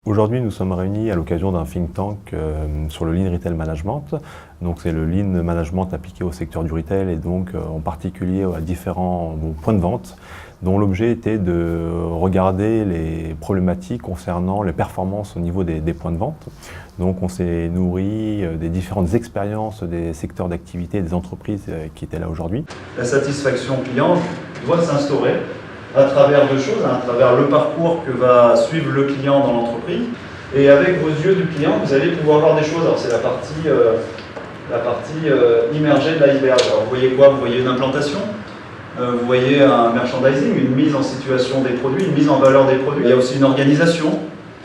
Aujourd'hui, nous sommes réunis à l'occasion d'un think tank sur le Lean Retail Management. Donc, c'est le Lean Management appliqué au secteur du retail et donc en particulier à différents points de vente, dont l'objet était de regarder les problématiques concernant les performances au niveau des points de vente. Donc, on s'est nourri des différentes expériences des secteurs d'activité, des entreprises qui étaient là aujourd'hui. La satisfaction client doit s'instaurer à travers deux choses, à travers le parcours que va suivre le client dans l'entreprise. Et avec vos yeux du client, vous allez pouvoir voir des choses. Alors c'est la partie immergée de l'iceberg. Alors vous voyez quoi? Vous voyez une implantation, vous voyez un merchandising, une mise en situation des produits, une mise en valeur des produits. Il y a aussi une organisation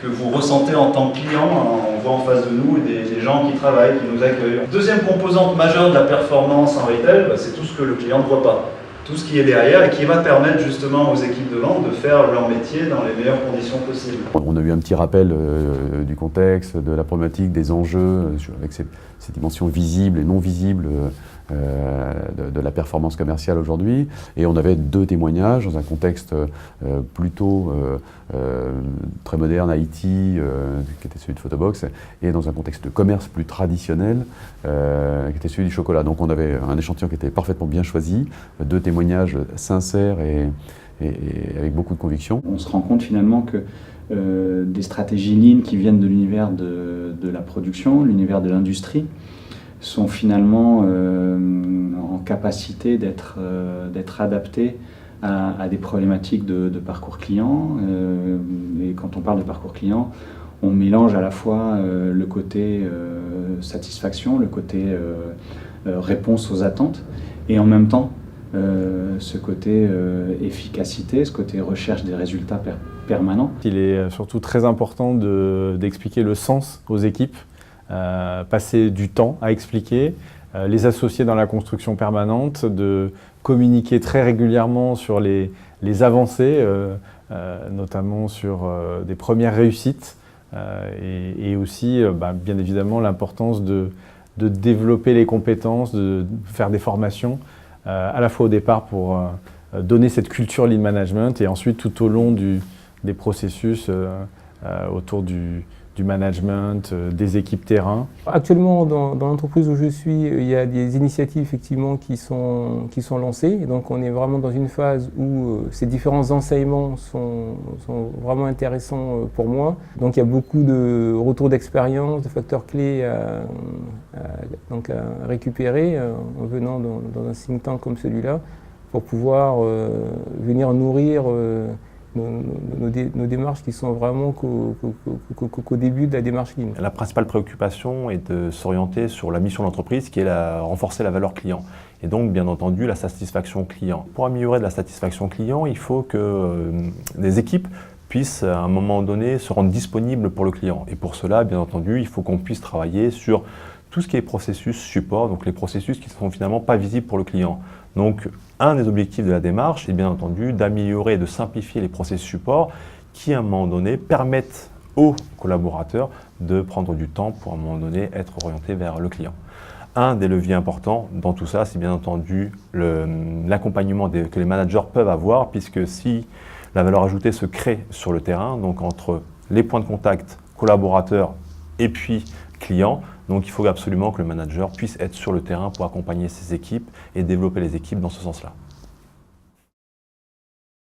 que vous ressentez en tant que client. On voit en face de nous des gens qui travaillent, qui nous accueillent. Deuxième composante majeure de la performance en retail, c'est tout ce que le client ne voit pas. Tout ce qui est derrière et qui va permettre justement aux équipes de vente de faire leur métier dans les meilleures conditions possibles. On a eu un petit rappel du contexte, de la problématique, des enjeux, avec ces dimensions visibles et non visibles de la performance commerciale aujourd'hui. Et on avait deux témoignages dans un contexte plutôt très moderne, IT, qui était celui de Photobox, et dans un contexte de commerce plus traditionnel, qui était celui du chocolat. Donc on avait un échantillon qui était parfaitement bien choisi, deux témoignages sincères et avec beaucoup de conviction. On se rend compte finalement que des stratégies Lean qui viennent de l'univers de la production, l'univers de l'industrie, sont finalement en capacité d'être adaptées à des problématiques de parcours client. Et quand on parle de parcours client, on mélange à la fois le côté satisfaction, le côté réponse aux attentes, et en même temps ce côté efficacité, ce côté recherche des résultats permanents. Il est surtout très important d'expliquer le sens aux équipes, passer du temps à expliquer, les associer dans la construction permanente, de communiquer très régulièrement sur les avancées, notamment sur des premières réussites, et aussi bien évidemment l'importance de développer les compétences, de faire des formations, à la fois au départ pour donner cette culture Lean Management et ensuite tout au long des processus autour du management, des équipes terrain. Actuellement, dans l'entreprise où je suis, il y a des initiatives effectivement qui sont lancées. Et donc on est vraiment dans une phase où ces différents enseignements sont vraiment intéressants pour moi. Donc il y a beaucoup de retours d'expérience, de facteurs clés à récupérer en venant dans un think tank comme celui-là pour pouvoir venir nourrir nos démarches qui sont vraiment qu'au début de la démarche Lean. La principale préoccupation est de s'orienter sur la mission de l'entreprise qui est renforcer la valeur client et donc bien entendu la satisfaction client. Pour améliorer de la satisfaction client, il faut que les équipes puissent à un moment donné se rendre disponibles pour le client et pour cela bien entendu il faut qu'on puisse travailler sur tout ce qui est processus support, donc les processus qui ne sont finalement pas visibles pour le client. Donc, un des objectifs de la démarche est bien entendu d'améliorer et de simplifier les processus support qui, à un moment donné, permettent aux collaborateurs de prendre du temps pour, à un moment donné, être orientés vers le client. Un des leviers importants dans tout ça, c'est bien entendu l'accompagnement que les managers peuvent avoir, puisque si la valeur ajoutée se crée sur le terrain, donc entre les points de contact collaborateurs et puis clients, donc il faut absolument que le manager puisse être sur le terrain pour accompagner ses équipes et développer les équipes dans ce sens-là.